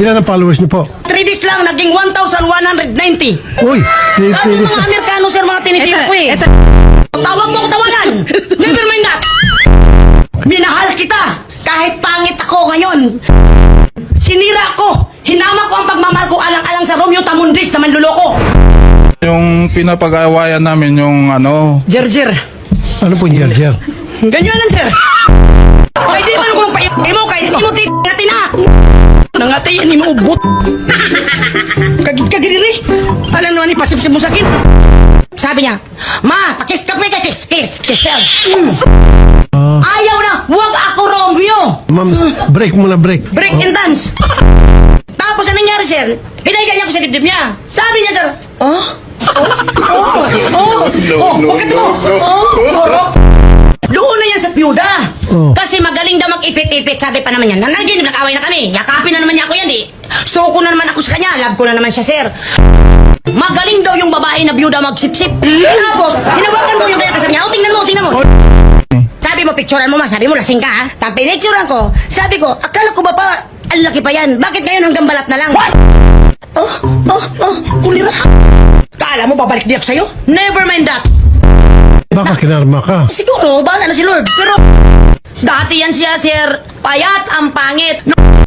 Ilan ang followers niyo po? 3 days lang, naging 1,190. Uy, Kasi yung mga Amerikano, sir, mga tinitiyo ko eh. Tawag mo ko tawanan. Never mind that. Minahal kita. Kahit pangit ako ngayon. Sinira ko. Hinama ko ang pagmamahal ko alang-alang sa Romeo Tamundis na manluloko. Yung pinapag-awayan namin yung ano, Jer. Ano po yung Jer? Ganyan lang, sir. Ay, di man kung paitin mo, kaya hindi mo ngati na. Nangati, hindi mo ubot. Kagidiri. Alam naman ni pasipsip mo sa akin. Sabi niya, Ma, pakis ka pa ka, kiss. Ayaw na, huwag ako Romeo. Ma'am, break muna, break. Break and dance. Tapos anong nangyari, sir? Pinaiga niya ko sa dibdib niya. Sabi niya, sir, huwag ka mo. Doon na yan sa piyuda. Kasi magaling daw mag-ipit-ipit. Sabi pa naman yan, nanaginip, nag-away na kami. Yakapin na naman niya ako yan, di. Suko na naman ako sa kanya. Love ko na naman siya, sir. Magaling daw yung babae na biyuda magsip-sip. Tapos, hinawakan mo yung kaya kasabi niya. Tingnan mo. Sabi mo, picturean mo, ma. Sabi mo, lasing ka, ha? Tapos pinicturean ko. Sabi ko, akala ko ba pa, ang laki pa yan. Bakit ngayon hanggang balat na lang? Kulira. Kala mo, babalik di ako sa'yo? Never mind that. Baka kinarma ka. Siguro, bahala na si Lord. Pero, dati yan siya, sir. Payat ang pangit.